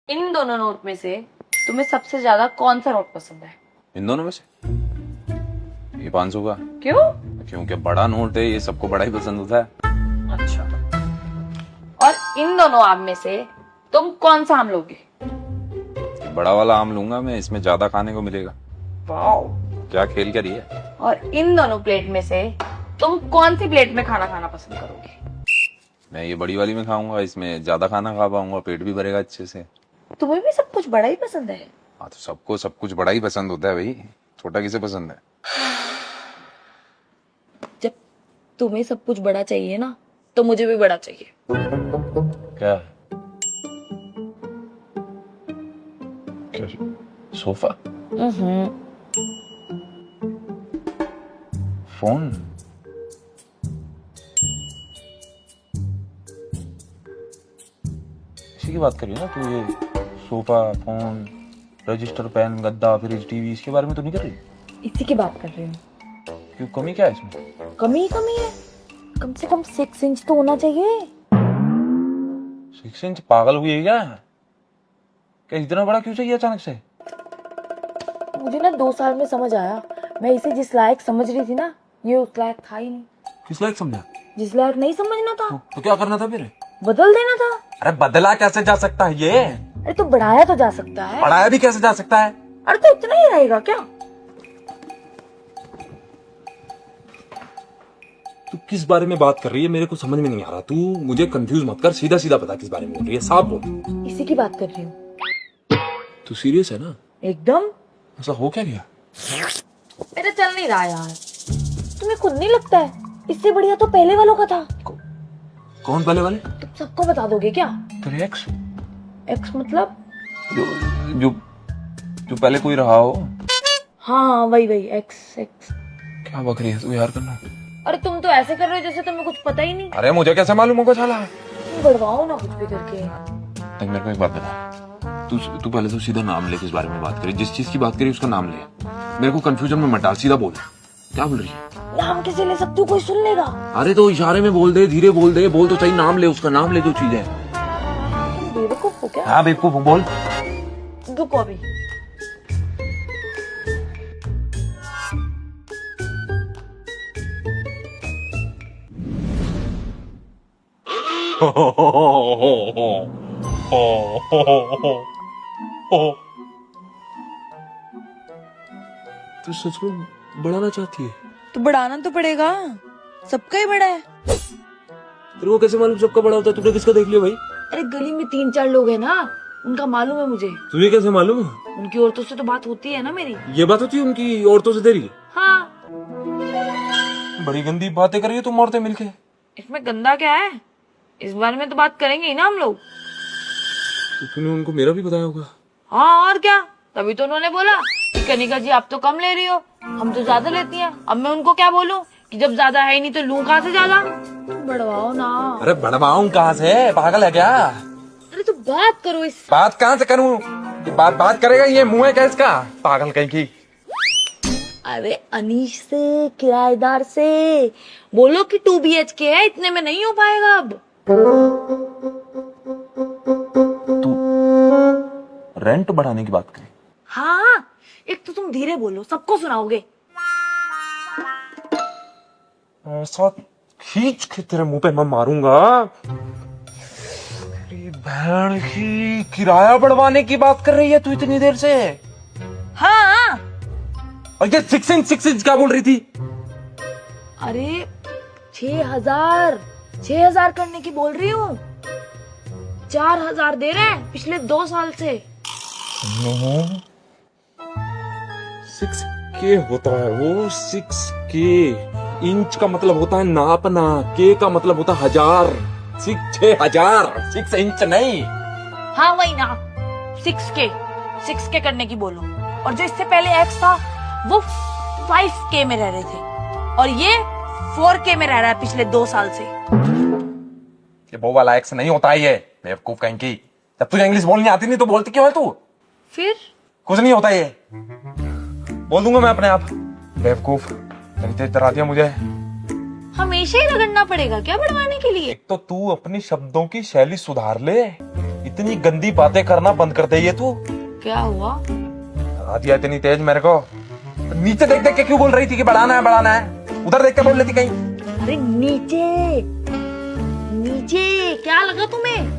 इन दोनों नोट में से तुम्हें सबसे ज्यादा कौन सा नोट पसंद है? इन दोनों में से ये 500 का। क्यों? क्योंकि बड़ा नोट है, ये सबको बड़ा ही पसंद होता है। अच्छा। और इन दोनों आम में से तुम कौन सा आम लोगे? ये बड़ा वाला आम लूंगा मैं, इसमें ज्यादा खाने को मिलेगा। वाओ। क्या खेल कर रही है? और इन दोनों प्लेट में से तुम कौन सी प्लेट में खाना खाना पसंद करोगे? मैं ये बड़ी वाली में खाऊंगा, इसमें ज्यादा खाना खा पाऊंगा, पेट भी भरेगा अच्छे से। तुम्हें भी सब कुछ बड़ा ही पसंद है? हाँ तो सबको सब कुछ बड़ा ही पसंद होता है भाई, छोटा किसे पसंद है? जब तुम्हें सब कुछ बड़ा चाहिए ना, तो मुझे भी बड़ा चाहिए। क्या? क्या? सोफा? फोन? इसी की बात करिए ना तू, ये सोफा, फोन, रजिस्टर, पेन, गद्दा, फ्रिज, टीवी, इसके बारे में तो नहीं कर रही? इसी की बात कर रही हूँ। क्यों, कमी क्या है इसमें? कमी है, कम से कम 6 इंच तो होना चाहिए। 6 इंच? पागल हुई है क्या? क्या इतना बड़ा क्यों चाहिए अचानक से? मुझे ना 2 साल में समझ आया, मैं इसे जिस लायक समझ रही थी ना, ये उस लायक था ही नहीं। किस लायक समझा? जिस लायक नहीं समझना था। तो क्या करना था फिर? बदल देना था। अरे बदला कैसे जा सकता है ये? अरे तो बढ़ाया तो जा सकता है। बढ़ाया भी कैसे जा सकता है? अरे तो इतना ही रहेगा क्या? तू किस बारे में बात कर रही है, मेरे को समझ में नहीं आ रहा। तू मुझे कंफ्यूज मत कर, सीधा सीधा बता किस बारे में बोल रही है, साफ बोल। इसी की बात कर रही हूँ। तू सीरियस है ना? एकदम। ऐसा हो क्या गया? मेरा चल नहीं रहा यार। तुम्हें खुद नहीं लगता है इससे बढ़िया तो पहले वालों का था? कौन पहले वाले? तुम सबको बता दोगे क्या? तेरे एक्स? एक्स मतलब? जो जो जो पहले कोई रहा हो। हाँ वही एक्स। क्या बक रही है तू यार करना? अरे तुम तो ऐसे कर रहे हो जैसे तुम्हें कुछ पता ही नहीं। अरे मुझे कैसे मालूम होगा साला? तुम बढ़वाओ ना कुछ भी करके। देख मेरे को एक बात बता, तू पहले तो सीधा नाम ले, किस बारे में बात करी, जिस चीज की बात करी उसका नाम ले। मेरे को कंफ्यूजन में मत डाल, सीधा बोल क्या बोल रही है? नाम कैसे ले सकती हूँ, कोई सुन लेगा। अरे तो इशारे में बोल दे, धीरे बोल दे, बोल तो सही, नाम ले, उसका नाम ले, जो चीज है। तुम बेवकूफ हो क्या? हाँ बेवकूफ हूँ, बोल। रुको अभी। तू सच में बढ़ाना चाहती है? तो बढ़ाना तो पड़ेगा, सबका ही बड़ा है। तेरे को कैसे मालूम सबका बड़ा होता है? तूने किसका देख लिया भाई? अरे गली में 3-4 लोग हैं ना, उनका मालूम है मुझे। तुझे कैसे मालूम? उनकी औरतों से तो बात होती है ना मेरी। ये बात होती है उनकी औरतों से तेरी? हाँ। बड़ी गंदी बातें कर रही है तुम औरतें मिलके। इसमें गंदा क्या है? इस बारे में तो बात करेंगे ही ना हम लोग। तो तूने उनको मेरा भी बताया होगा? हाँ और क्या, तभी तो उन्होंने बोला कि कनिका जी आप तो कम ले रही हो, हम तो ज्यादा लेती हैं। अब मैं उनको क्या बोलूं कि जब ज्यादा है ही नहीं तो लूं कहाँ से ज्यादा? तुम बढ़वाओ ना। अरे बढ़वाऊं कहाँ से, पागल है क्या? अरे तो बात करो इस। बात कहाँ से करूं? ये बात करेगा, ये मुंह है क्या इसका? पागल कहीं की। अरे अनीश से, किराएदार से बोलो कि 2 BHK है, इतने में नहीं हो पाएगा अब। तू रेंट बढ़ाने की बात करे? हाँ, एक तो तुम धीरे बोलो, सबको सुनाओगे। ऐसा खींच के तेरे मुंह पे मैं मारूंगा। तेरी बहन की, किराया बढ़वाने की बात कर रही है तू इतनी देर से? हाँ। और ये 6 इंच क्या बोल रही थी? अरे 6,000 करने की बोल रही हूँ। 4,000 दे रहे हैं पिछले 2 साल से। 6K होता है वो, 6K। इंच का मतलब होता है नापना, K का मतलब होता है 1000। 6,000, 6 इंच नहीं। हाँ वही ना, 6K करने की बोलो। और जो इससे पहले एक्स था वो 5K में रह रहे थे, और ये 4K में रह रहा है पिछले 2 साल से। ये वो वाला एक्स नहीं होता है ये, बेवकूफ कहीं की। जब तुझे इंग्लिश बोलनी आती नहीं तो बोलती क्यों है तू? फिर कुछ नहीं होता ये, बोल दूंगा मैं अपने आप। बेवकूफ, तेज डरा दिया मुझे। हमेशा ही रगड़ना पड़ेगा क्या बढ़वाने के लिए? एक तो तू अपनी शब्दों की शैली सुधार ले। इतनी गंदी बातें करना बंद कर दे ये तू। क्या हुआ? लगा दिया इतनी तेज मेरे को। नीचे देख देख के क्यों बोल रही थी कि बढ़ाना है बढ़ाना है? उधर देख के बोल लेती कहीं। अरे नीचे नीचे क्या लगा तुम्हें?